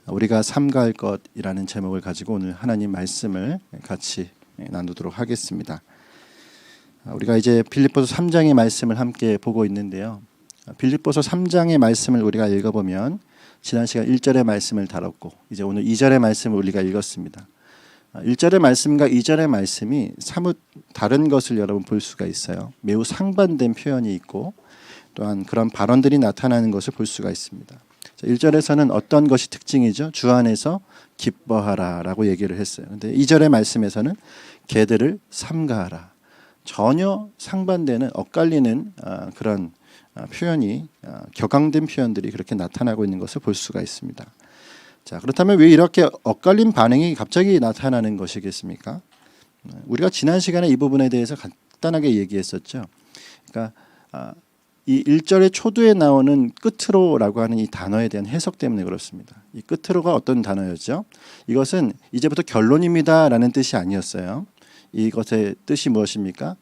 우리가 삼가할 것이라는 제목을 가지고 오늘 하나님 말씀을 같이 나누도록 하겠습니다. 우리가 이제 빌립보서 3장의 말씀을 함께 보고 있는데요. 빌립보서 3장의 말씀을 우리가 읽어보면 지난 시간 1절의 말씀을 다뤘고 이제 오늘 2절의 말씀을 우리가 읽었습니다. 1절의 말씀과 2절의 말씀이 사뭇 다른 것을 여러분 볼 수가 있어요. 매우 상반된 표현이 있고 또한 그런 발언들이 나타나는 것을 볼 수가 있습니다. 1절에서는 어떤 것이 특징이죠? 주 안에서 기뻐하라 라고 얘기를 했어요. 그런데 2절의 말씀에서는 개들을 삼가하라. 전혀 상반되는 엇갈리는 그런 표현이 격앙된 표현들이 그렇게 나타나고 있는 것을 볼 수가 있습니다. 자, 그렇다면 왜 이렇게 엇갈린 반응이 갑자기 나타나는 것이겠습니까? 우리가 지난 시간에 이 부분에 대해서 간단하게 얘기했었죠. 그러니까 이 1절의 초두에 나오는 끝으로라고 하는 이 단어에 대한 해석 때문에 그렇습니다. 이 끝으로가 어떤 단어였죠? 이것은 이제부터 결론입니다라는 뜻이 아니었어요. 이것의 뜻이 무엇입니까?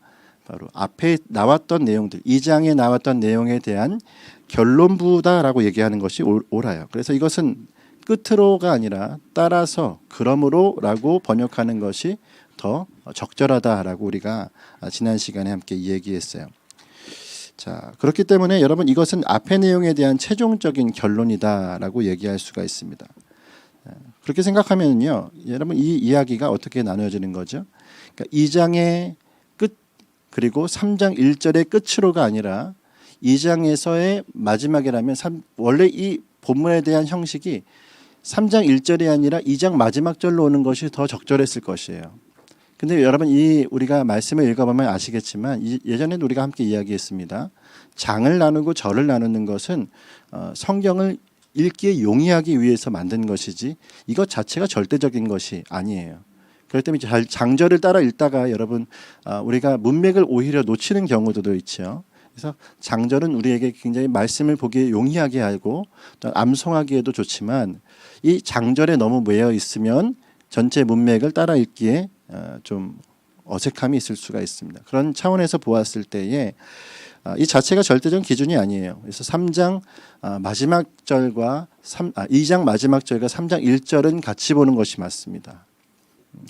바로 앞에 나왔던 내용들, 2장에 나왔던 내용에 대한 결론부다라고 얘기하는 것이 옳아요. 그래서 이것은 끝으로가 아니라 따라서 그러므로라고 번역하는 것이 더 적절하다라고 우리가 지난 시간에 함께 얘기했어요. 자, 그렇기 때문에 여러분 이것은 앞의 내용에 대한 최종적인 결론이다라고 얘기할 수가 있습니다. 그렇게 생각하면요, 여러분 이 이야기가 어떻게 나누어지는 거죠? 그러니까 2장의 끝 그리고 3장 1절의 끝으로가 아니라 2장에서의 마지막이라면 원래 이 본문에 대한 형식이 3장 1절이 아니라 2장 마지막 절로 오는 것이 더 적절했을 것이에요. 근데 여러분 이 우리가 말씀을 읽어보면 아시겠지만 예전에도 우리가 함께 이야기했습니다. 장을 나누고 절을 나누는 것은 성경을 읽기에 용이하기 위해서 만든 것이지 이것 자체가 절대적인 것이 아니에요. 그렇기 때문에 장절을 따라 읽다가 여러분 우리가 문맥을 오히려 놓치는 경우도 있죠. 그래서 장절은 우리에게 굉장히 말씀을 보기에 용이하게 하고 또 암송하기에도 좋지만 이 장절에 너무 매여 있으면 전체 문맥을 따라 읽기에 좀 어색함이 있을 수가 있습니다. 그런 차원에서 보았을 때에 이 자체가 절대적 기준이 아니에요. 그래서 3장 마지막 절과 2장 마지막 절과 3장 1절은 같이 보는 것이 맞습니다.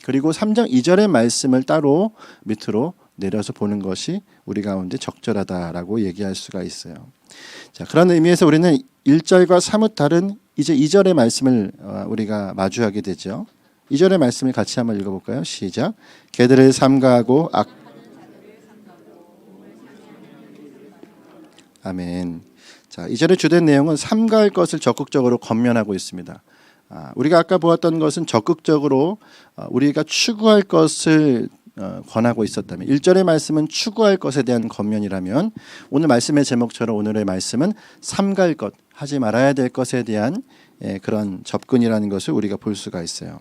그리고 3장 2절의 말씀을 따로 밑으로 내려서 보는 것이 우리 가운데 적절하다라고 얘기할 수가 있어요. 자, 그런 의미에서 우리는 1절과 사뭇 다른 이제 2절의 말씀을 우리가 마주하게 되죠. 2절의 말씀을 같이 한번 읽어볼까요? 시작. 개들을 삼가하고 아멘. 자, 2절의 주된 내용은 삼가할 것을 적극적으로 권면하고 있습니다. 우리가 아까 보았던 것은 적극적으로 우리가 추구할 것을 권하고 있었다면 1절의 말씀은 추구할 것에 대한 권면이라면 오늘 말씀의 제목처럼 오늘의 말씀은 삼가할 것, 하지 말아야 될 것에 대한 그런 접근이라는 것을 우리가 볼 수가 있어요.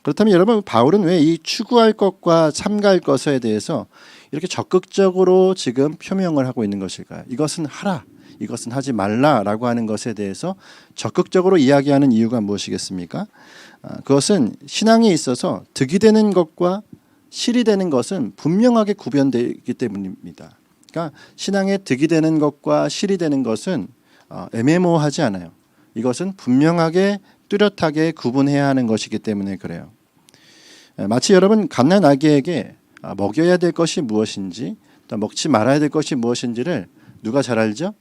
그렇다면 여러분 바울은 왜 이 추구할 것과 삼가할 것에 대해서 이렇게 적극적으로 지금 표명을 하고 있는 것일까요? 이것은 하라, 이것은 하지 말라라고 하는 것에 대해서 적극적으로 이야기하는 이유가 무엇이겠습니까? 그것은 신앙에 있어서 득이 되는 것과 실이 되는 것은 분명하게 구별되기 때문입니다. 그러니까 신앙에 득이 되는 것과 실이 되는 것은 애매모호하지 않아요. 이것은 분명하게 뚜렷하게 구분해야 하는 것이기 때문에 그래요. 마치 여러분 갓난아기에게 먹여야 될 것이 무엇인지 또 먹지 말아야 될 것이 무엇인지를 누가 잘 알죠?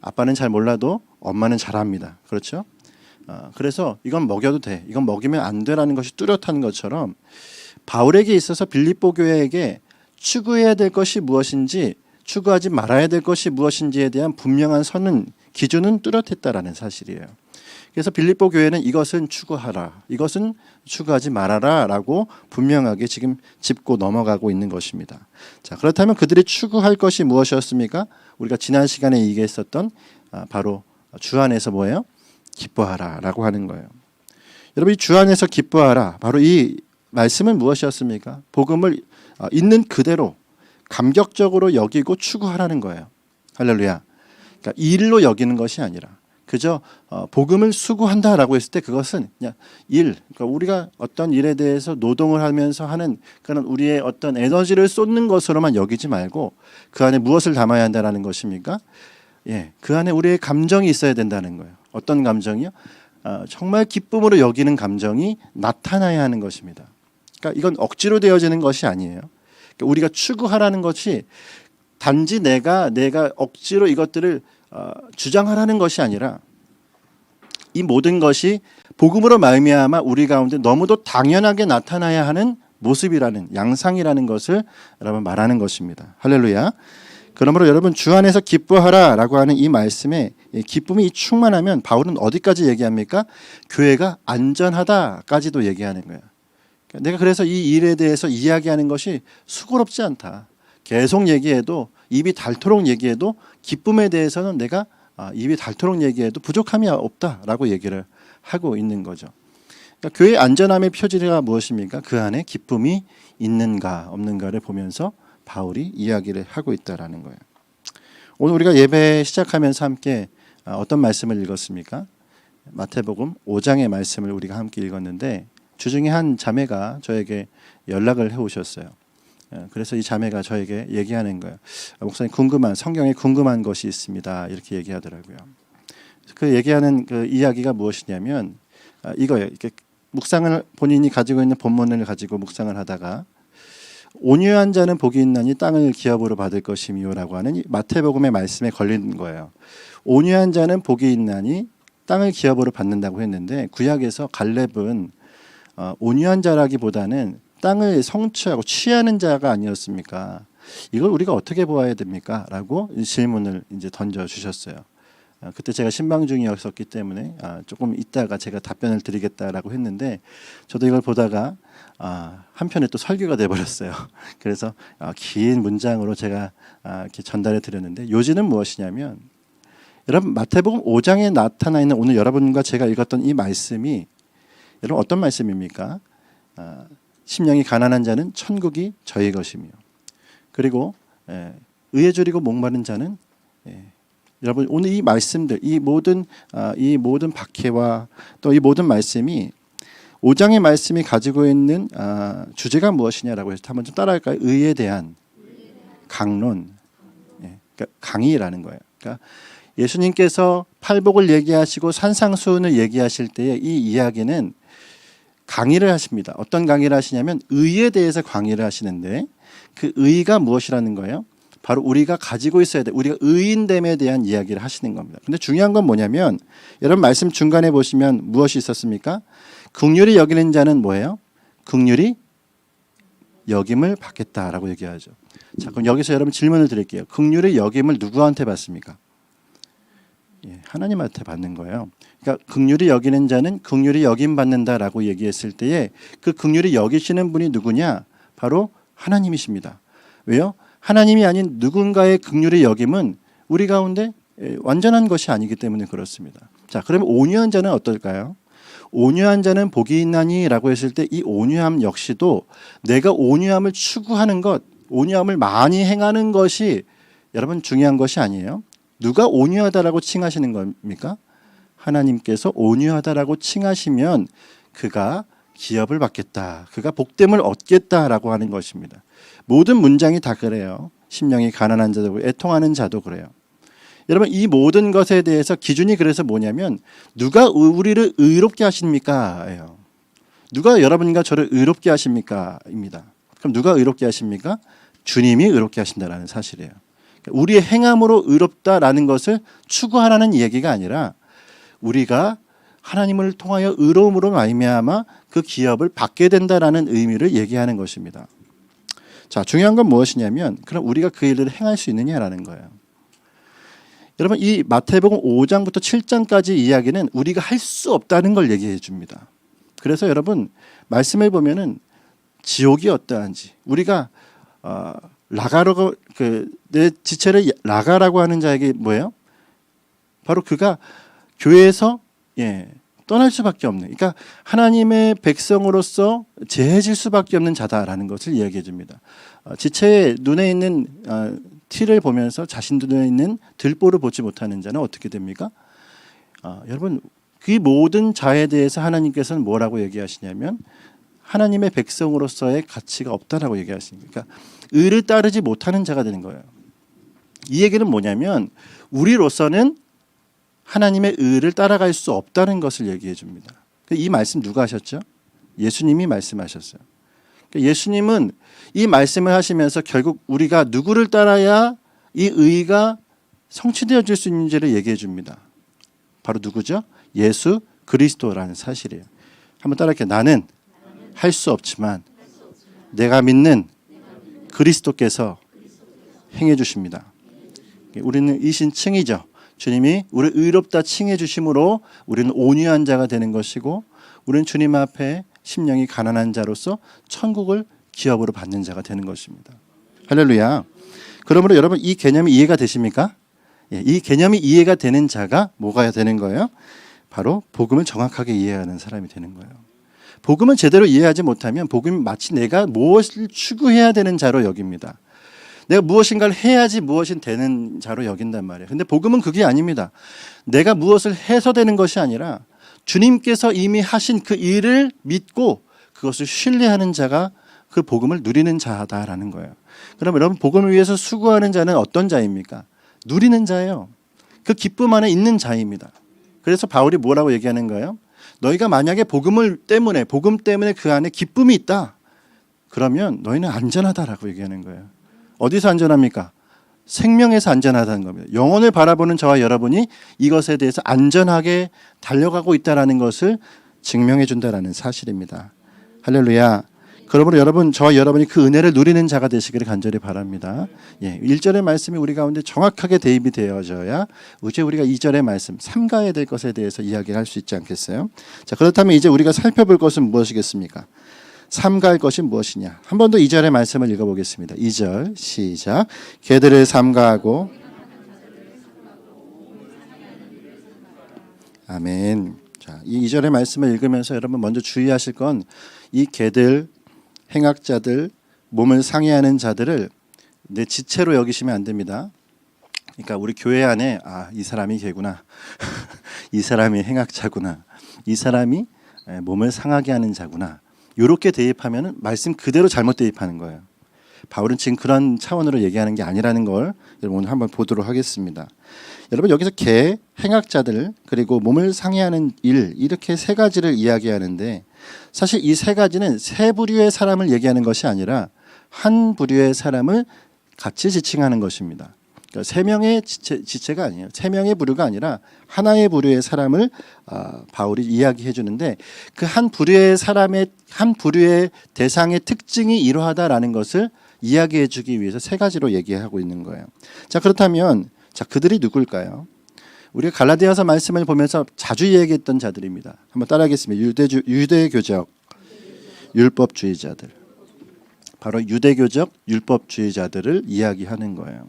아빠는 잘 몰라도 엄마는 잘 압니다. 그렇죠? 그래서 이건 먹여도 돼, 이건 먹이면 안 돼라는 것이 뚜렷한 것처럼 바울에게 있어서 빌립보 교회에게 추구해야 될 것이 무엇인지 추구하지 말아야 될 것이 무엇인지에 대한 분명한 선은 기준은 뚜렷했다라는 사실이에요. 그래서 빌립보 교회는 이것은 추구하라, 이것은 추구하지 말아라 라고 분명하게 지금 짚고 넘어가고 있는 것입니다. 자, 그렇다면 그들이 추구할 것이 무엇이었습니까? 우리가 지난 시간에 얘기했었던 바로 주 안에서 뭐예요? 기뻐하라 라고 하는 거예요. 여러분 이 주 안에서 기뻐하라, 바로 이 말씀은 무엇이었습니까? 복음을 있는 그대로 감격적으로 여기고 추구하라는 거예요. 할렐루야. 그러니까 일로 여기는 것이 아니라 그저 복음을 수고한다라고 했을 때 그것은 그냥 일, 그러니까 우리가 어떤 일에 대해서 노동을 하면서 하는 그런 우리의 어떤 에너지를 쏟는 것으로만 여기지 말고 그 안에 무엇을 담아야 한다는 것입니까? 그 안에 우리의 감정이 있어야 된다는 거예요. 어떤 감정이요? 정말 기쁨으로 여기는 감정이 나타나야 하는 것입니다. 그러니까 이건 억지로 되어지는 것이 아니에요. 그러니까 우리가 추구하라는 것이 단지 내가 억지로 이것들을 주장하라는 것이 아니라 이 모든 것이 복음으로 말미암아 우리 가운데 너무도 당연하게 나타나야 하는 모습이라는 양상이라는 것을 여러분 말하는 것입니다. 할렐루야. 그러므로 여러분 주 안에서 기뻐하라라고 하는 이 말씀에 기쁨이 충만하면 바울은 어디까지 얘기합니까? 교회가 안전하다까지도 얘기하는 거예요. 내가 그래서 이 일에 대해서 이야기하는 것이 수고롭지 않다. 계속 얘기해도 입이 닳도록 얘기해도 기쁨에 대해서는 내가 입이 닳도록 얘기해도 부족함이 없다라고 얘기를 하고 있는 거죠. 그러니까 교회의 안전함의 표지가 무엇입니까? 그 안에 기쁨이 있는가 없는가를 보면서 바울이 이야기를 하고 있다라는 거예요. 오늘 우리가 예배 시작하면서 함께 어떤 말씀을 읽었습니까? 마태복음 5장의 말씀을 우리가 함께 읽었는데 주중에 한 자매가 저에게 연락을 해오셨어요. 그래서 이 자매가 저에게 얘기하는 거예요. 목사님 성경에 궁금한 것이 있습니다. 이렇게 얘기하더라고요. 그 얘기하는 그 이야기가 무엇이냐면 이거예요. 이렇게 묵상을 본인이 가지고 있는 본문을 가지고 묵상을 하다가 온유한 자는 복이 있나니 땅을 기업으로 받을 것이미요라고 하는 마태복음의 말씀에 걸린 거예요. 온유한 자는 복이 있나니 땅을 기업으로 받는다고 했는데 구약에서 갈렙은 온유한 자라기보다는 땅을 성취하고 취하는 자가 아니었습니까? 이걸 우리가 어떻게 보아야 됩니까? 라고 질문을 이제 던져 주셨어요. 그때 제가 신방 중이었기 때문에 조금 이따가 제가 답변을 드리겠다라고 했는데 저도 이걸 보다가 한편에 또 설교가 돼버렸어요. 그래서 긴 문장으로 제가 이렇게 전달해 드렸는데 요지는 무엇이냐면 여러분 마태복음 5장에 나타나 있는 오늘 여러분과 제가 읽었던 이 말씀이 여러분 어떤 말씀입니까? 심령이 가난한 자는 천국이 저희 것이며 그리고 의에 줄이고 목마른 자는 여러분 오늘 이 말씀들 이 모든 박해와 또 이 모든 말씀이 5장의 말씀이 가지고 있는 주제가 무엇이냐라고 해서 한번 좀 따라할까요? 의에 대한 강론, 그러니까 강의라는 거예요. 그러니까 예수님께서 팔복을 얘기하시고 산상수훈을 얘기하실 때에 이 이야기는 강의를 하십니다. 어떤 강의를 하시냐면 의에 대해서 강의를 하시는데 그 의가 무엇이라는 거예요? 바로 우리가 가지고 있어야 돼. 우리가 의인됨에 대한 이야기를 하시는 겁니다. 근데 중요한 건 뭐냐면 여러분 말씀 중간에 보시면 무엇이 있었습니까? 긍휼히 여기는 자는 뭐예요? 긍휼히 여김을 받겠다라고 얘기하죠. 자, 그럼 여기서 여러분 질문을 드릴게요. 긍휼히 여김을 누구한테 받습니까? 하나님한테 받는 거예요. 그러니까 긍휼히 여기는 자는 긍휼히 여김 받는다라고 얘기했을 때에 그 긍휼히 여기시는 분이 누구냐? 바로 하나님이십니다. 왜요? 하나님이 아닌 누군가의 긍휼히 여김은 우리 가운데 완전한 것이 아니기 때문에 그렇습니다. 자, 그러면 온유한 자는 어떨까요? 온유한 자는 복이 있나니라고 했을 때 이 온유함 역시도 내가 온유함을 추구하는 것, 온유함을 많이 행하는 것이 여러분 중요한 것이 아니에요. 누가 온유하다라고 칭하시는 겁니까? 하나님께서 온유하다라고 칭하시면 그가 기업을 받겠다. 그가 복됨을 얻겠다라고 하는 것입니다. 모든 문장이 다 그래요. 심령이 가난한 자도 애통하는 자도 그래요. 여러분 이 모든 것에 대해서 기준이 그래서 뭐냐면 누가 우리를 의롭게 하십니까? 예요. 누가 여러분과 저를 의롭게 하십니까? 입니다. 그럼 누가 의롭게 하십니까? 주님이 의롭게 하신다라는 사실이에요. 우리의 행함으로 의롭다라는 것을 추구하라는 얘기가 아니라 우리가 하나님을 통하여 의로움으로 말미암아 그 기업을 받게 된다라는 의미를 얘기하는 것입니다. 자, 중요한 건 무엇이냐면 그럼 우리가 그 일을 행할 수 있느냐라는 거예요. 여러분 이 마태복음 5장부터 7장까지 이야기는 우리가 할 수 없다는 걸 얘기해 줍니다. 그래서 여러분 말씀을 보면은 지옥이 어떠한지 우리가 라가라고 내 지체를 라가라고 하는 자에게 뭐예요? 바로 그가 교회에서 떠날 수밖에 없는, 그러니까 하나님의 백성으로서 제해질 수밖에 없는 자다라는 것을 이야기해 줍니다. 지체의 눈에 있는 티를 보면서 자신 눈에 있는 들보를 보지 못하는 자는 어떻게 됩니까? 여러분 그 모든 자에 대해서 하나님께서는 뭐라고 얘기하시냐면 하나님의 백성으로서의 가치가 없다라고 얘기하십니다. 그러니까 의를 따르지 못하는 자가 되는 거예요. 이 얘기는 뭐냐면 우리로서는 하나님의 의를 따라갈 수 없다는 것을 얘기해 줍니다. 이 말씀 누가 하셨죠? 예수님이 말씀하셨어요. 예수님은 이 말씀을 하시면서 결국 우리가 누구를 따라야 이 의가 성취되어질 수 있는지를 얘기해 줍니다. 바로 누구죠? 예수 그리스도라는 사실이에요. 한번 따라할게요. 나는 할 수 없지만 내가 믿는 그리스도께서 행해 주십니다. 우리는 이신칭이죠. 주님이 우리를 의롭다 칭해 주심으로 우리는 온유한 자가 되는 것이고, 우리는 주님 앞에 심령이 가난한 자로서 천국을 기업으로 받는 자가 되는 것입니다. 할렐루야. 그러므로 여러분, 이 개념이 이해가 되십니까? 이 개념이 이해가 되는 자가 뭐가 되는 거예요? 바로 복음을 정확하게 이해하는 사람이 되는 거예요. 복음을 제대로 이해하지 못하면 복음이 마치 내가 무엇을 추구해야 되는 자로 여깁니다. 내가 무엇인가를 해야지 무엇이 되는 자로 여긴단 말이에요. 근데 복음은 그게 아닙니다. 내가 무엇을 해서 되는 것이 아니라 주님께서 이미 하신 그 일을 믿고 그것을 신뢰하는 자가 그 복음을 누리는 자다라는 거예요. 그럼 여러분, 복음을 위해서 수고하는 자는 어떤 자입니까? 누리는 자예요. 그 기쁨 안에 있는 자입니다. 그래서 바울이 뭐라고 얘기하는 거예요? 너희가 만약에 복음 때문에 그 안에 기쁨이 있다, 그러면 너희는 안전하다라고 얘기하는 거예요. 어디서 안전합니까? 생명에서 안전하다는 겁니다. 영혼을 바라보는 저와 여러분이 이것에 대해서 안전하게 달려가고 있다는 것을 증명해 준다는 사실입니다. 할렐루야. 그러므로 여러분, 저와 여러분이 그 은혜를 누리는 자가 되시기를 간절히 바랍니다. 1절의 말씀이 우리 가운데 정확하게 대입이 되어져야 이제 우리가 2절의 말씀, 삼가해야 될 것에 대해서 이야기할 수 있지 않겠어요? 자, 그렇다면 이제 우리가 살펴볼 것은 무엇이겠습니까? 삼가할 것이 무엇이냐? 한 번 더 2절의 말씀을 읽어보겠습니다. 2절 시작. 개들을 삼가하고. 아멘. 자, 이 2절의 말씀을 읽으면서 여러분 먼저 주의하실 건, 이 개들, 행악자들, 몸을 상해하는 자들을 내 지체로 여기시면 안 됩니다. 그러니까 우리 교회 안에 이 사람이 개구나, 이 사람이 행악자구나, 이 사람이 몸을 상하게 하는 자구나, 이렇게 대입하면 말씀 그대로 잘못 대입하는 거예요. 바울은 지금 그런 차원으로 얘기하는 게 아니라는 걸 여러분 오늘 한번 보도록 하겠습니다. 여러분, 여기서 개, 행악자들, 그리고 몸을 상해하는 일, 이렇게 세 가지를 이야기하는데, 사실 이 세 가지는 세 부류의 사람을 얘기하는 것이 아니라 한 부류의 사람을 같이 지칭하는 것입니다. 그러니까 세 명의 지체가 아니에요. 세 명의 부류가 아니라 하나의 부류의 사람을 바울이 이야기해 주는데, 그 한 부류의 사람의, 한 부류의 대상의 특징이 이러하다라는 것을 이야기해 주기 위해서 세 가지로 얘기하고 있는 거예요. 자, 그렇다면 그들이 누굴까요? 우리가 갈라디아서 말씀을 보면서 자주 얘기했던 자들입니다. 한번 따라하겠습니다. 유대교적 율법주의자들. 바로 유대교적 율법주의자들을 이야기하는 거예요.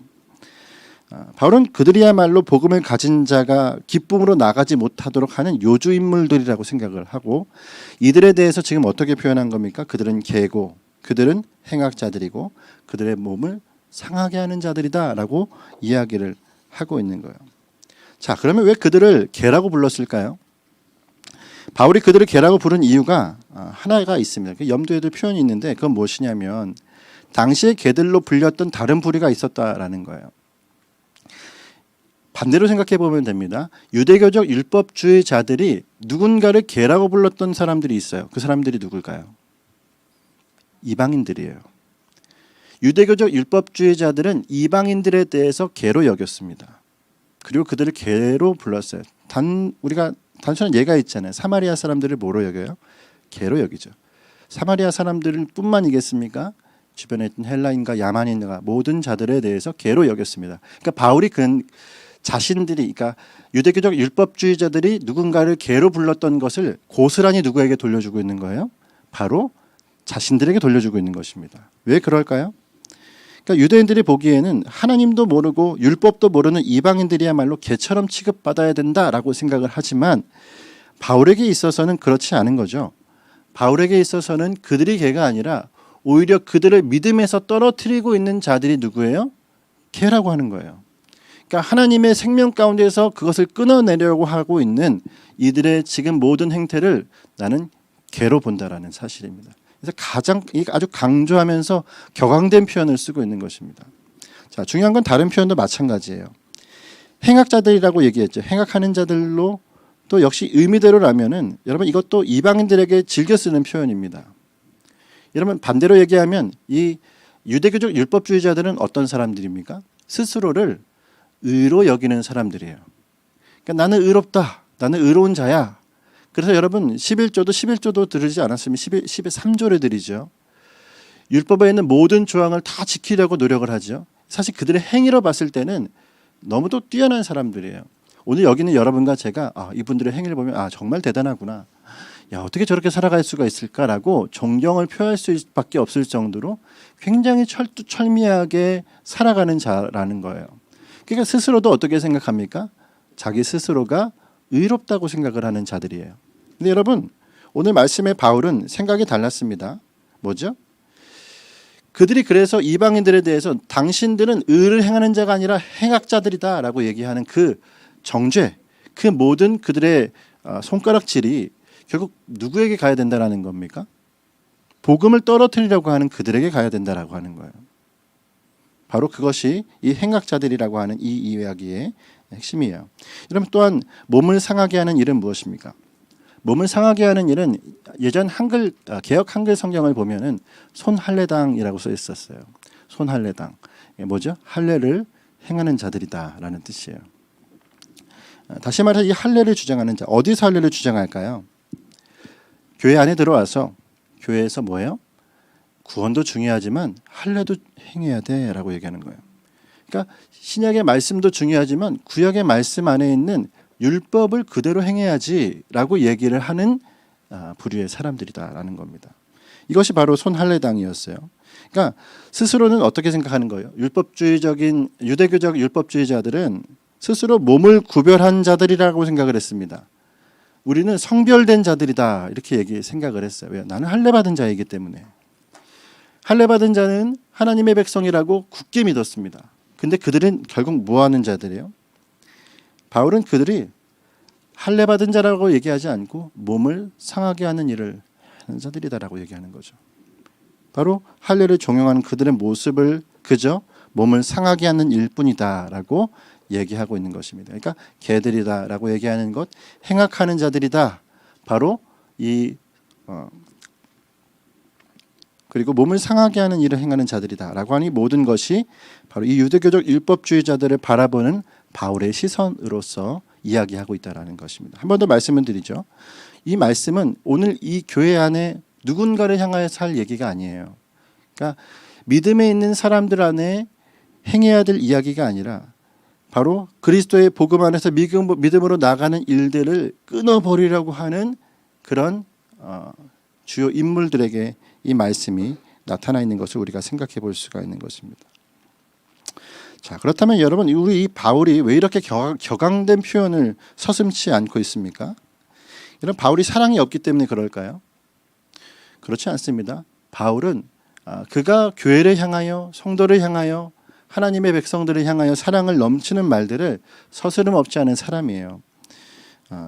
바울은 그들이야말로 복음을 가진 자가 기쁨으로 나가지 못하도록 하는 요주 인물들이라고 생각을 하고, 이들에 대해서 지금 어떻게 표현한 겁니까? 그들은 개고, 그들은 행악자들이고, 그들의 몸을 상하게 하는 자들이다라고 이야기를 하고 있는 거예요. 자, 그러면 왜 그들을 개라고 불렀을까요? 바울이 그들을 개라고 부른 이유가 하나가 있습니다. 염두에 둘 표현이 있는데, 그건 무엇이냐면 당시에 개들로 불렸던 다른 부류가 있었다라는 거예요. 반대로 생각해 보면 됩니다. 유대교적 율법주의자들이 누군가를 개라고 불렀던 사람들이 있어요. 그 사람들이 누굴까요? 이방인들이에요. 유대교적 율법주의자들은 이방인들에 대해서 개로 여겼습니다. 그리고 그들을 개로 불렀어요. 우리가 단순한 예가 있잖아요. 사마리아 사람들을 뭐로 여겨요? 개로 여기죠. 사마리아 사람들 뿐만이겠습니까? 주변에 있던 헬라인과 야만인과 모든 자들에 대해서 개로 여겼습니다. 그러니까 바울이 자신들이, 그러니까 유대교적 율법주의자들이 누군가를 개로 불렀던 것을 고스란히 누구에게 돌려주고 있는 거예요? 바로 자신들에게 돌려주고 있는 것입니다. 왜 그럴까요? 그러니까 유대인들이 보기에는 하나님도 모르고 율법도 모르는 이방인들이야말로 개처럼 취급받아야 된다라고 생각을 하지만, 바울에게 있어서는 그렇지 않은 거죠. 바울에게 있어서는 그들이 개가 아니라 오히려 그들을 믿음에서 떨어뜨리고 있는 자들이 누구예요? 개라고 하는 거예요. 그러니까 하나님의 생명 가운데서 그것을 끊어내려고 하고 있는 이들의 지금 모든 행태를 나는 개로 본다라는 사실입니다. 그래서 아주 강조하면서 격앙된 표현을 쓰고 있는 것입니다. 자, 중요한 건 다른 표현도 마찬가지예요. 행악자들이라고 얘기했죠. 행악하는 자들로 또 역시 의미대로라면은 여러분 이것도 이방인들에게 즐겨 쓰는 표현입니다. 여러분 반대로 얘기하면 이 유대교적 율법주의자들은 어떤 사람들입니까? 스스로를 의로 여기는 사람들이에요. 그러니까 나는 의롭다. 나는 의로운 자야. 그래서 여러분 11조도 들으지 않았으면 13조를 드리죠. 율법에 있는 모든 조항을 다 지키려고 노력을 하죠. 사실 그들의 행위로 봤을 때는 너무도 뛰어난 사람들이에요. 오늘 여기 있는 여러분과 제가 이분들의 행위를 보면 정말 대단하구나. 야, 어떻게 저렇게 살아갈 수가 있을까라고 존경을 표할 수밖에 없을 정도로 굉장히 철두철미하게 살아가는 자라는 거예요. 그러니까 스스로도 어떻게 생각합니까? 자기 스스로가 의롭다고 생각을 하는 자들이에요. 근데 여러분 오늘 말씀의 바울은 생각이 달랐습니다. 뭐죠? 그들이 그래서 이방인들에 대해서 당신들은 의를 행하는 자가 아니라 행악자들이다라고 얘기하는 그 정죄, 그 모든 그들의 손가락질이 결국 누구에게 가야 된다라는 겁니까? 복음을 떨어뜨리려고 하는 그들에게 가야 된다라고 하는 거예요. 바로 그것이 이 행악자들이라고 하는 이 이야기의 핵심이에요. 여러분 또한 몸을 상하게 하는 일은 무엇입니까? 몸을 상하게 하는 일은 예전 개역 한글 성경을 보면은 손할례당이라고 써 있었어요. 손할례당. 뭐죠? 할례를 행하는 자들이다라는 뜻이에요. 다시 말해서 이 할례를 주장하는 자, 어디서 할례를 주장할까요? 교회 안에 들어와서 교회에서 뭐예요? 구원도 중요하지만 할례도 행해야 돼라고 얘기하는 거예요. 그러니까 신약의 말씀도 중요하지만 구약의 말씀 안에 있는 율법을 그대로 행해야지라고 얘기를 하는 부류의 사람들이다라는 겁니다. 이것이 바로 손할례당이었어요. 그러니까 스스로는 어떻게 생각하는 거예요? 유대교적 율법주의자들은 스스로 몸을 구별한 자들이라고 생각을 했습니다. 우리는 성별된 자들이다 이렇게 생각을 했어요. 왜? 나는 할례받은 자이기 때문에. 할례받은 자는 하나님의 백성이라고 굳게 믿었습니다. 근데 그들은 결국 뭐하는 자들이에요? 바울은 그들이 할례받은 자라고 얘기하지 않고 몸을 상하게 하는 일을 하는 자들이다라고 얘기하는 거죠. 바로 할례를 종용하는 그들의 모습을 그저 몸을 상하게 하는 일뿐이다라고 얘기하고 있는 것입니다. 그러니까 개들이다라고 얘기하는 것, 행악하는 자들이다. 바로 그리고 몸을 상하게 하는 일을 행하는 자들이다라고 하니 모든 것이 바로 이 유대교적 율법주의자들을 바라보는 바울의 시선으로서 이야기하고 있다라는 것입니다. 한 번 더 말씀을 드리죠. 이 말씀은 오늘 이 교회 안에 누군가를 향하여서 할 얘기가 아니에요. 그러니까 믿음에 있는 사람들 안에 행해야 될 이야기가 아니라 바로 그리스도의 복음 안에서 믿음으로 나가는 일들을 끊어버리려고 하는 그런 주요 인물들에게 이 말씀이 나타나 있는 것을 우리가 생각해 볼 수가 있는 것입니다. 자, 그렇다면 여러분 우리 이 바울이 왜 이렇게 격앙된 표현을 서슴지 않고 있습니까? 이런 바울이 사랑이 없기 때문에 그럴까요? 그렇지 않습니다. 바울은 그가 교회를 향하여 성도를 향하여 하나님의 백성들을 향하여 사랑을 넘치는 말들을 서스름 없지 않은 사람이에요.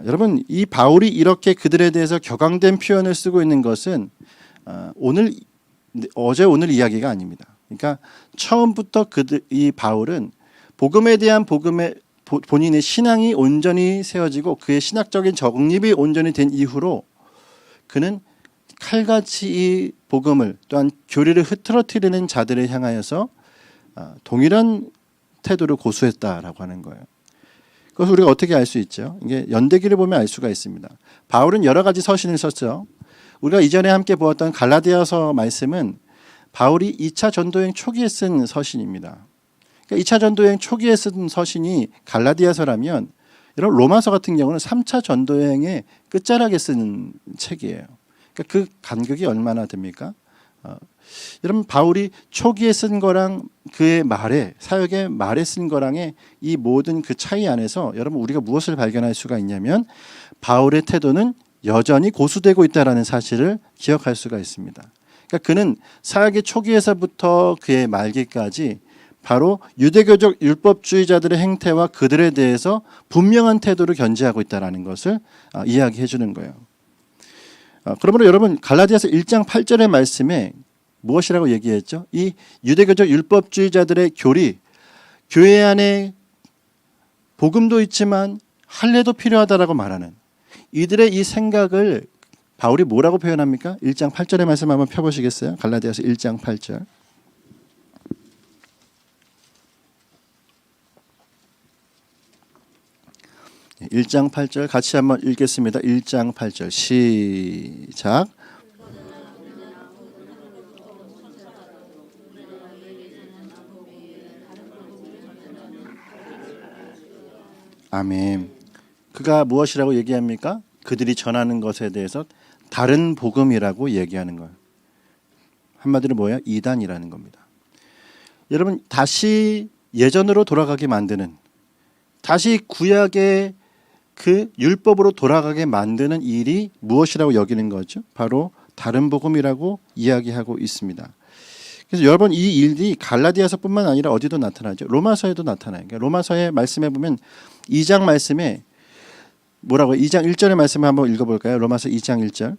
여러분 이 바울이 이렇게 그들에 대해서 격앙된 표현을 쓰고 있는 것은 어제 오늘 이야기가 아닙니다. 그러니까 처음부터 이 바울은 복음에 대한 본인의 신앙이 온전히 세워지고 그의 신학적인 정립이 온전히 된 이후로 그는 칼같이 이 복음을 또한 교리를 흐트러뜨리는 자들을 향하여서 동일한 태도를 고수했다라고 하는 거예요. 그것을 우리가 어떻게 알 수 있죠? 이게 연대기를 보면 알 수가 있습니다. 바울은 여러 가지 서신을 썼죠. 우리가 이전에 함께 보았던 갈라디아서 말씀은 바울이 2차 전도여행 초기에 쓴 서신입니다. 그러니까 2차 전도여행 초기에 쓴 서신이 갈라디아서라면 이런 로마서 같은 경우는 3차 전도여행의 끝자락에 쓴 책이에요. 그러니까 그 간격이 얼마나 됩니까? 여러분 바울이 초기에 쓴 거랑 그의 사역의 말에 쓴 거랑의 이 모든 그 차이 안에서 여러분 우리가 무엇을 발견할 수가 있냐면 바울의 태도는 여전히 고수되고 있다는 사실을 기억할 수가 있습니다. 그러니까 그는 사역의 초기에서부터 그의 말기까지 바로 유대교적 율법주의자들의 행태와 그들에 대해서 분명한 태도를 견지하고 있다는 것을 이야기해 주는 거예요. 그러므로 여러분 갈라디아서 1장 8절의 말씀에 무엇이라고 얘기했죠? 이 유대교적 율법주의자들의 교회 안에 복음도 있지만 할례도 필요하다라고 말하는 이들의 이 생각을 바울이 뭐라고 표현합니까? 1장 8절의 말씀 한번 펴보시겠어요? 갈라디아서 1장 8절. 1장 8절 같이 한번 읽겠습니다. 1장 8절 시작. 아멘. 그가 무엇이라고 얘기합니까? 그들이 전하는 것에 대해서 다른 복음이라고 얘기하는 거예요. 한마디로 뭐야? 이단이라는 겁니다. 여러분, 다시 예전으로 돌아가게 만드는, 다시 구약의 그 율법으로 돌아가게 만드는 일이 무엇이라고 여기는 거죠? 바로 다른 복음이라고 이야기하고 있습니다. 그래서 여러분, 이 일이 갈라디아서뿐만 아니라 어디도 나타나죠. 로마서에도 나타나요. 그러니까 로마서의 말씀에 보면 2장 말씀에 뭐라고 2장 1절의 말씀을 한번 읽어볼까요? 로마서 2장 1절.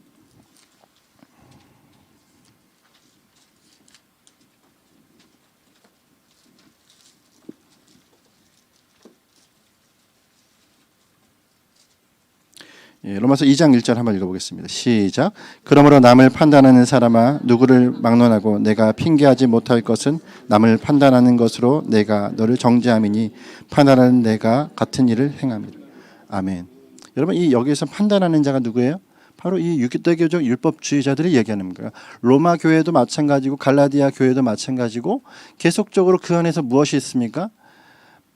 로마서 2장 1절 한번 읽어보겠습니다. 시작. 그러므로 남을 판단하는 사람아 누구를 막론하고 내가 핑계하지 못할 것은 남을 판단하는 것으로 내가 너를 정죄함이니 판단하는 내가 같은 일을 행함이라. 아멘. 여러분, 이 여기에서 판단하는 자가 누구예요? 바로 이 유대교적 율법주의자들이 얘기하는 거예요. 로마 교회도 마찬가지고 갈라디아 교회도 마찬가지고 계속적으로 그 안에서 무엇이 있습니까?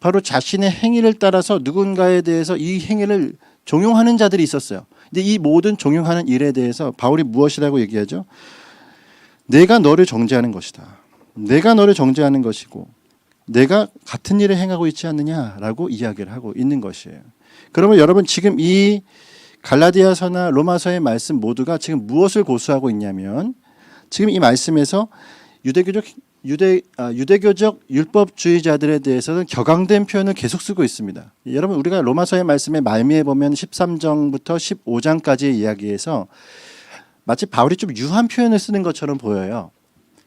바로 자신의 행위를 따라서 누군가에 대해서 이 행위를 종용하는 자들이 있었어요. 근데 이 모든 종용하는 일에 대해서 바울이 무엇이라고 얘기하죠? 내가 너를 정죄하는 것이다. 내가 너를 정죄하는 것이고 내가 같은 일을 행하고 있지 않느냐라고 이야기를 하고 있는 것이에요. 그러면 여러분, 지금 이 갈라디아서나 로마서의 말씀 모두가 지금 무엇을 고수하고 있냐면, 지금 이 말씀에서 유대교적 율법주의자들에 대해서는 격앙된 표현을 계속 쓰고 있습니다. 여러분, 우리가 로마서의 말씀의 말미에 보면 13장부터 15장까지의 이야기에서 마치 바울이 좀 유한 표현을 쓰는 것처럼 보여요.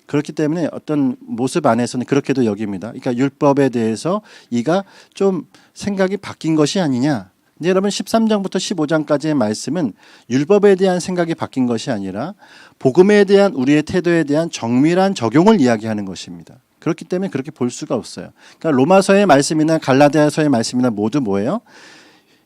그렇기 때문에 어떤 모습 안에서는 그렇게도 여깁니다. 그러니까 율법에 대해서 이가 좀 생각이 바뀐 것이 아니냐. 근데 여러분, 13장부터 15장까지의 말씀은 율법에 대한 생각이 바뀐 것이 아니라 복음에 대한 우리의 태도에 대한 정밀한 적용을 이야기하는 것입니다. 그렇기 때문에 그렇게 볼 수가 없어요. 그러니까 로마서의 말씀이나 갈라디아서의 말씀이나 모두 뭐예요?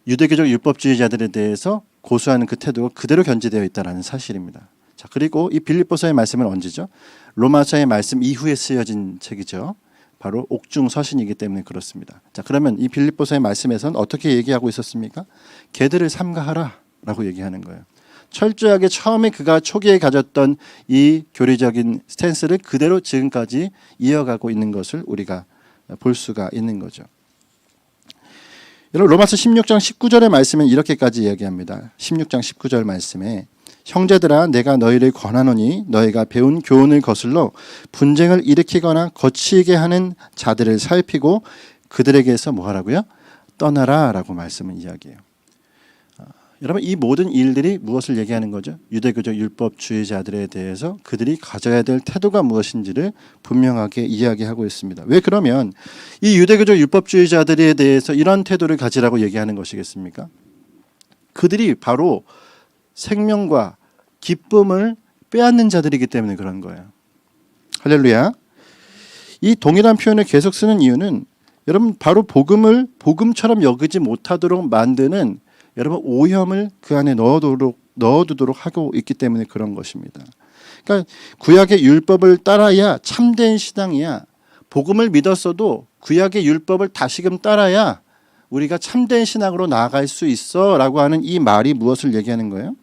유대교적 율법주의자들에 대해서 고수하는 그 태도가 그대로 견지되어 있다는 사실입니다. 자, 그리고 이 빌립보서의 말씀은 언제죠? 로마서의 말씀 이후에 쓰여진 책이죠. 바로 옥중서신이기 때문에 그렇습니다. 자, 그러면 이 빌립보서의 말씀에서는 어떻게 얘기하고 있었습니까? 개들을 삼가하라라고 얘기하는 거예요. 철저하게 처음에 그가 초기에 가졌던 이 교리적인 스탠스를 그대로 지금까지 이어가고 있는 것을 우리가 볼 수가 있는 거죠. 여러분, 로마서 16장 19절의 말씀은 이렇게까지 이야기합니다. 16장 19절 말씀에 형제들아 내가 너희를 권하노니 너희가 배운 교훈을 거슬러 분쟁을 일으키거나 거치게 하는 자들을 살피고 그들에게서 뭐 하라고요? 떠나라 라고 말씀을 이야기해요. 여러분, 이 모든 일들이 무엇을 얘기하는 거죠? 유대교적 율법주의자들에 대해서 그들이 가져야 될 태도가 무엇인지를 분명하게 이야기하고 있습니다. 왜 그러면 이 유대교적 율법주의자들에 대해서 이런 태도를 가지라고 얘기하는 것이겠습니까? 그들이 바로 생명과 기쁨을 빼앗는 자들이기 때문에 그런 거예요. 할렐루야. 이 동일한 표현을 계속 쓰는 이유는 여러분, 바로 복음을 복음처럼 여기지 못하도록 만드는 여러분 오염을 그 안에 넣어두도록 하고 있기 때문에 그런 것입니다. 그러니까 구약의 율법을 따라야 참된 신앙이야. 복음을 믿었어도 구약의 율법을 다시금 따라야 우리가 참된 신앙으로 나아갈 수 있어 라고 하는 이 말이 무엇을 얘기하는 거예요?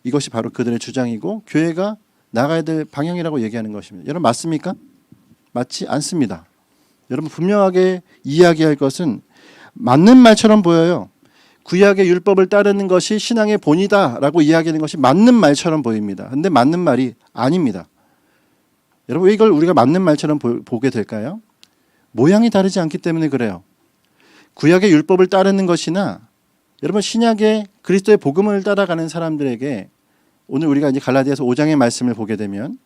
이것이 바로 그들의 주장이고 교회가 나가야 될 방향이라고 얘기하는 것입니다. 여러분, 맞습니까? 맞지 않습니다. 여러분, 분명하게 이야기할 것은 맞는 말처럼 보여요. 구약의 율법을 따르는 것이 신앙의 본이다라고 이야기하는 것이 맞는 말처럼 보입니다. 그런데 맞는 말이 아닙니다. 여러분, 왜 이걸 우리가 맞는 말처럼 보게 될까요? 모양이 다르지 않기 때문에 그래요. 구약의 율법을 따르는 것이나 여러분 신약의 그리스도의 복음을 따라가는 사람들에게 오늘 우리가 이제 갈라디아서 5장의 말씀을 보게 되면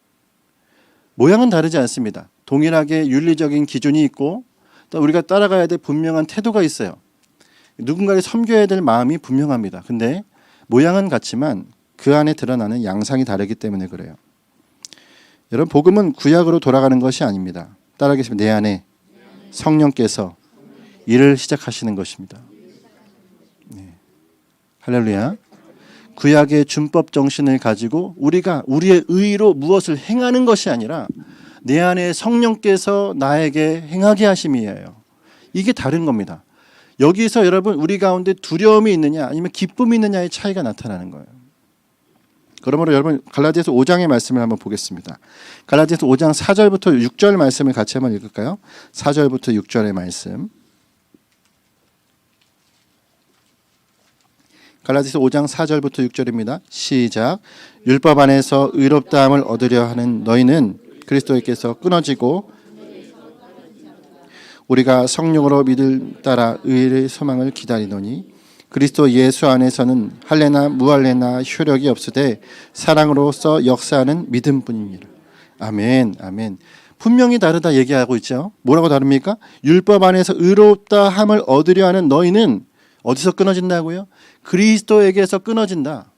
모양은 다르지 않습니다. 동일하게 윤리적인 기준이 있고 또 우리가 따라가야 될 분명한 태도가 있어요. 누군가를 섬겨야 될 마음이 분명합니다. 근데 모양은 같지만 그 안에 드러나는 양상이 다르기 때문에 그래요. 여러분, 복음은 구약으로 돌아가는 것이 아닙니다. 따라하겠습니다. 내 안에 성령께서 일을 시작하시는 것입니다. 네. 할렐루야. 구약의 준법 정신을 가지고 우리가 우리의 의로 무엇을 행하는 것이 아니라 내 안에 성령께서 나에게 행하게 하심이에요. 이게 다른 겁니다. 여기서 여러분, 우리 가운데 두려움이 있느냐 아니면 기쁨이 있느냐의 차이가 나타나는 거예요. 그러므로 여러분, 갈라디아서 5장의 말씀을 한번 보겠습니다. 갈라디아서 5장 4절부터 6절 말씀을 같이 한번 읽을까요? 4절부터 6절의 말씀. 갈라디아서 5장 4절부터 6절입니다. 시작. 율법 안에서 의롭다함을 얻으려 하는 너희는 그리스도께서 끊어지고 우리가 성령으로 믿을 따라 의의 소망을 기다리노니 그리스도 예수 안에서는 할례나 무할례나 효력이 없으되 사랑으로서 역사하는 믿음뿐이니라. 아멘, 아멘. 분명히 다르다 얘기하고 있죠. 뭐라고 다릅니까? 율법 안에서 의롭다 함을 얻으려 하는 너희는 어디서 끊어진다고요? 그리스도에게서 끊어진다.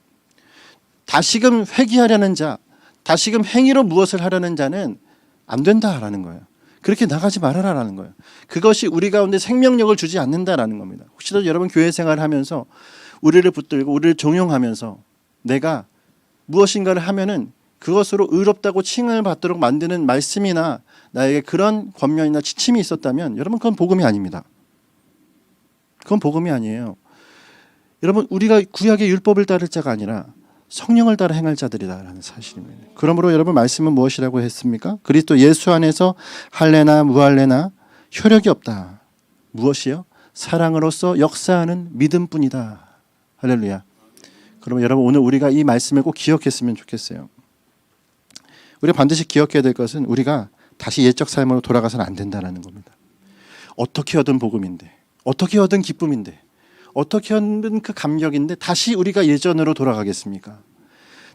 다시금 회개하려는 자, 다시금 행위로 무엇을 하려는 자는 안 된다라는 거예요. 그렇게 나가지 말아라라는 거예요. 그것이 우리 가운데 생명력을 주지 않는다라는 겁니다. 혹시라도 여러분 교회 생활을 하면서 우리를 붙들고 우리를 종용하면서 내가 무엇인가를 하면은 그것으로 의롭다고 칭을 받도록 만드는 말씀이나 나에게 그런 권면이나 지침이 있었다면 여러분, 그건 복음이 아닙니다. 그건 복음이 아니에요. 여러분, 우리가 구약의 율법을 따를 자가 아니라 성령을 따라 행할 자들이다라는 사실입니다. 그러므로 여러분, 말씀은 무엇이라고 했습니까? 그리스도 예수 안에서 할례나 무할례나 효력이 없다. 무엇이요? 사랑으로서 역사하는 믿음뿐이다. 할렐루야. 그러면 여러분, 오늘 우리가 이 말씀을 꼭 기억했으면 좋겠어요. 우리가 반드시 기억해야 될 것은 우리가 다시 옛적 삶으로 돌아가서는 안 된다는 겁니다. 어떻게 얻은 복음인데, 어떻게 얻은 기쁨인데, 어떻게 얻은 그 감격인데 다시 우리가 예전으로 돌아가겠습니까?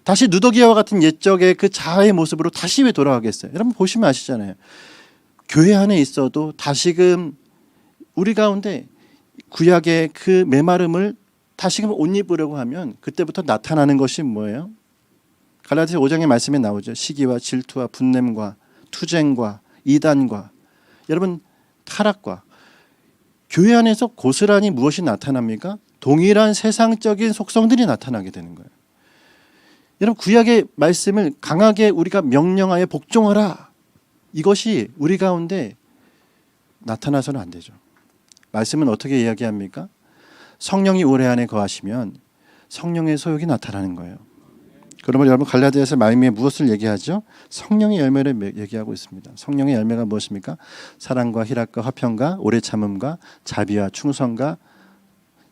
다시 누더기와 같은 옛적의 그 자아의 모습으로 다시 왜 돌아가겠어요? 여러분 보시면 아시잖아요. 교회 안에 있어도 다시금 우리 가운데 구약의 그 메마름을 다시금 옷 입으려고 하면 그때부터 나타나는 것이 뭐예요? 갈라디아서 5장의 말씀에 나오죠. 시기와 질투와 분냄과 투쟁과 이단과 여러분 타락과. 교회 안에서 고스란히 무엇이 나타납니까? 동일한 세상적인 속성들이 나타나게 되는 거예요. 여러분, 구약의 말씀을 강하게 우리가 명령하여 복종하라. 이것이 우리 가운데 나타나서는 안 되죠. 말씀은 어떻게 이야기합니까? 성령이 우리 안에 거하시면 성령의 소욕이 나타나는 거예요. 그러면 여러분, 갈라디아서 말미에 무엇을 얘기하죠? 성령의 열매를 얘기하고 있습니다. 성령의 열매가 무엇입니까? 사랑과 희락과 화평과 오래 참음과 자비와 충성과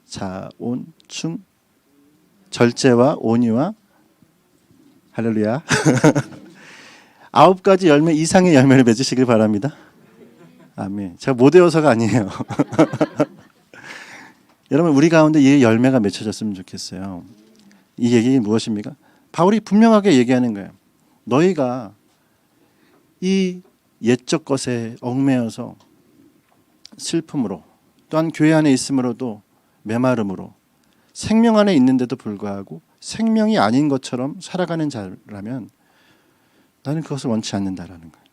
자온충 절제와 온유와 할렐루야 9가지 열매 이상의 열매를 맺으시길 바랍니다. 아멘. 제가 못 외워서가 아니에요. 여러분, 우리 가운데 이 열매가 맺혀졌으면 좋겠어요. 이 얘기는 무엇입니까? 바울이 분명하게 얘기하는 거예요. 너희가 이 옛적 것에 얽매여서 슬픔으로 또한 교회 안에 있음으로도 메마름으로 생명 안에 있는데도 불구하고 생명이 아닌 것처럼 살아가는 자라면 나는 그것을 원치 않는다라는 거예요.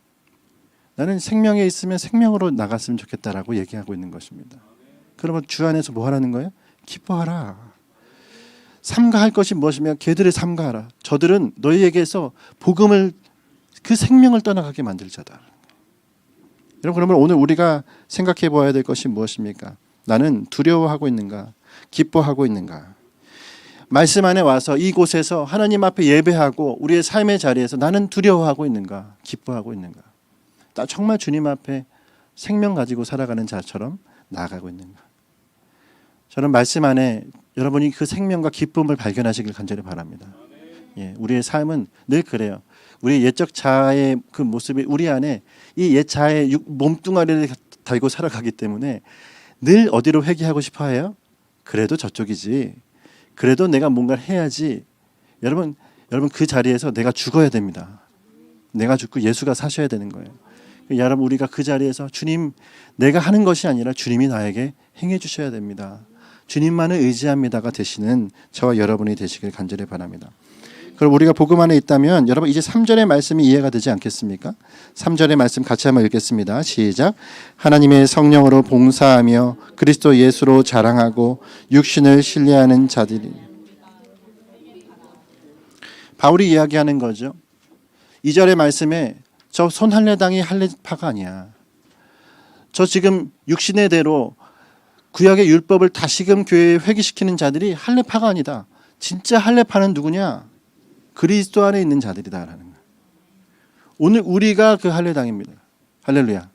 나는 생명에 있으면 생명으로 나갔으면 좋겠다라고 얘기하고 있는 것입니다. 그러면 주 안에서 뭐 하라는 거예요? 기뻐하라. 삼가할 것이 무엇이며 걔들을 삼가하라. 저들은 너희에게서 복음을 그 생명을 떠나가게 만들 자다. 여러분, 그러면 오늘 우리가 생각해 보아야 될 것이 무엇입니까? 나는 두려워하고 있는가? 기뻐하고 있는가? 말씀 안에 와서 이곳에서 하나님 앞에 예배하고 우리의 삶의 자리에서 나는 두려워하고 있는가? 기뻐하고 있는가? 나 정말 주님 앞에 생명 가지고 살아가는 자처럼 나아가고 있는가? 저는 말씀 안에 여러분이 그 생명과 기쁨을 발견하시길 간절히 바랍니다. 예, 우리의 삶은 늘 그래요. 우리 옛적 자아의 그 모습이 우리 안에 이 옛 자아의 몸뚱아리를 달고 살아가기 때문에 늘 어디로 회귀하고 싶어해요? 그래도 저쪽이지. 그래도 내가 뭔가를 해야지. 여러분 그 자리에서 내가 죽어야 됩니다. 내가 죽고 예수가 사셔야 되는 거예요. 여러분, 우리가 그 자리에서 주님, 내가 하는 것이 아니라 주님이 나에게 행해 주셔야 됩니다. 주님만을 의지합니다가 되시는 저와 여러분이 되시길 간절히 바랍니다. 그럼 우리가 복음 안에 있다면 여러분 이제 3절의 말씀이 이해가 되지 않겠습니까? 3절의 말씀 같이 한번 읽겠습니다. 시작. 하나님의 성령으로 봉사하며 그리스도 예수로 자랑하고 육신을 신뢰하는 자들이. 바울이 이야기하는 거죠. 2절의 말씀에 저 손할례당이 할례파가 아니야. 저 지금 육신의 대로 구약의 율법을 다시금 교회에 회귀시키는 자들이 할례파가 아니다. 진짜 할례파는 누구냐? 그리스도 안에 있는 자들이다라는 거예요. 오늘 우리가 그 할례당입니다. 할렐루야.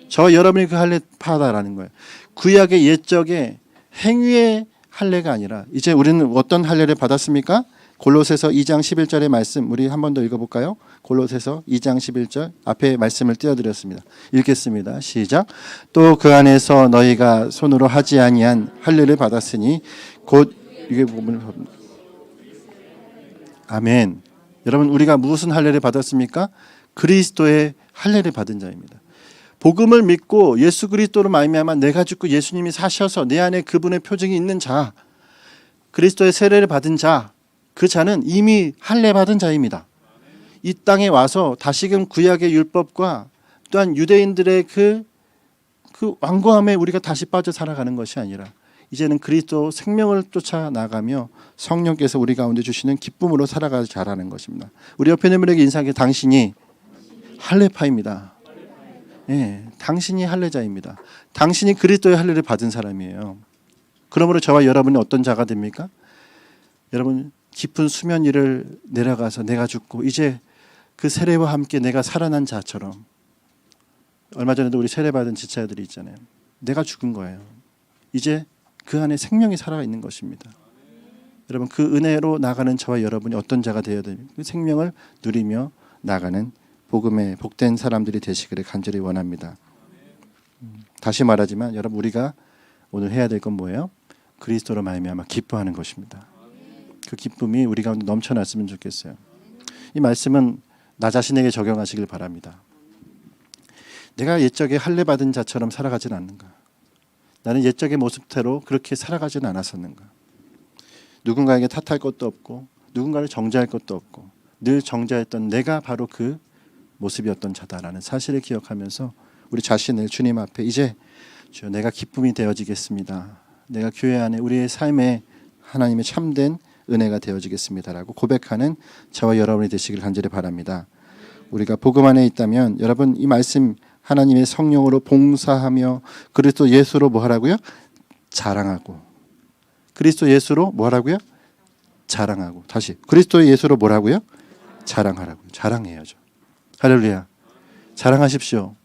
저 여러분이 그 할례파다라는 거예요. 구약의 옛적의 행위의 할례가 아니라 이제 우리는 어떤 할례를 받았습니까? 골로새서 2장 11절의 말씀 우리 한 번 더 읽어볼까요? 골로새서 2장 11절 앞에 말씀을 띄워드렸습니다. 읽겠습니다. 시작. 또 그 안에서 너희가 손으로 하지 아니한 할례를 받았으니 곧 이게 보면 아멘. 여러분 우리가 무슨 할례를 받았습니까? 그리스도의 할례를 받은 자입니다. 복음을 믿고 예수 그리스도로 말미암아 내가 죽고 예수님이 사셔서 내 안에 그분의 표징이 있는 자, 그리스도의 세례를 받은 자, 그 자는 이미 할례 받은 자입니다. 이 땅에 와서 다시금 구약의 율법과 또한 유대인들의 그 완고함에 우리가 다시 빠져 살아가는 것이 아니라 이제는 그리스도 생명을 쫓아 나가며 성령께서 우리 가운데 주시는 기쁨으로 살아가지 잘하는 것입니다. 우리 옆에 있는 분에게 인사하게 당신이 할례파입니다. 네, 당신이 할례자입니다. 당신이 그리스도의 할례를 받은 사람이에요. 그러므로 저와 여러분이 어떤 자가 됩니까? 여러분 깊은 수면 위를 내려가서 내가 죽고 이제 그 세례와 함께 내가 살아난 자처럼 얼마 전에도 우리 세례받은 지체들이 있잖아요. 내가 죽은 거예요. 이제 그 안에 생명이 살아있는 것입니다. 여러분 그 은혜로 나가는 저와 여러분이 어떤 자가 되어야 됩니까? 그 생명을 누리며 나가는 복음의 복된 사람들이 되시기를 간절히 원합니다. 다시 말하지만 여러분 우리가 오늘 해야 될 건 뭐예요? 그리스도로 말미암아 기뻐하는 것입니다. 그 기쁨이 우리 가운데 넘쳐났으면 좋겠어요. 이 말씀은 나 자신에게 적용하시길 바랍니다. 내가 옛적에 할례 받은 자처럼 살아가진 않는가? 나는 옛적의 모습대로 그렇게 살아가지는 않았었는가? 누군가에게 탓할 것도 없고 누군가를 정죄할 것도 없고 늘 정죄했던 내가 바로 그 모습이었던 자다라는 사실을 기억하면서 우리 자신을 주님 앞에 이제 주여 내가 기쁨이 되어지겠습니다. 내가 교회 안에 우리의 삶에 하나님의 참된 은혜가 되어지겠습니다라고 고백하는 저와 여러분이 되시길 간절히 바랍니다. 우리가 복음 안에 있다면 여러분 이 말씀 하나님의 성령으로 봉사하며 그리스도 예수로 뭐 하라고요? 자랑하고. 그리스도 예수로 뭐 하라고요? 자랑하고. 다시 그리스도 예수로 뭐라고요? 자랑하라고요. 자랑해야죠. 할렐루야. 자랑하십시오.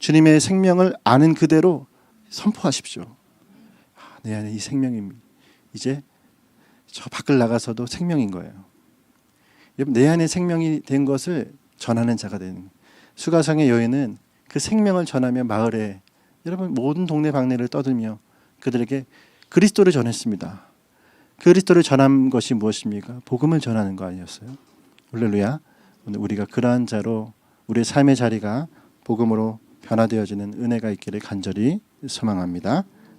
주님의 생명을 아는 그대로 선포하십시오. 내 안에 이 생명이 이제 저 밖을 나가서도 생명인 거예요. 내 안에 생명이 된 것을 전하는 자가 되는 거예요. 수가성의 여인은 그 생명을 전하며 마을에 여러분 모든 동네 방네를 떠들며 그들에게 그리스도를 전했습니다. 그리스도를 전한 것이 무엇입니까? 복음을 전하는 거 아니었어요? 할렐루야. 오늘 우리가 그러한 자로 우리의 삶의 자리가 복음으로 변화되어지는 은혜가 있기를 간절히 소망합니다.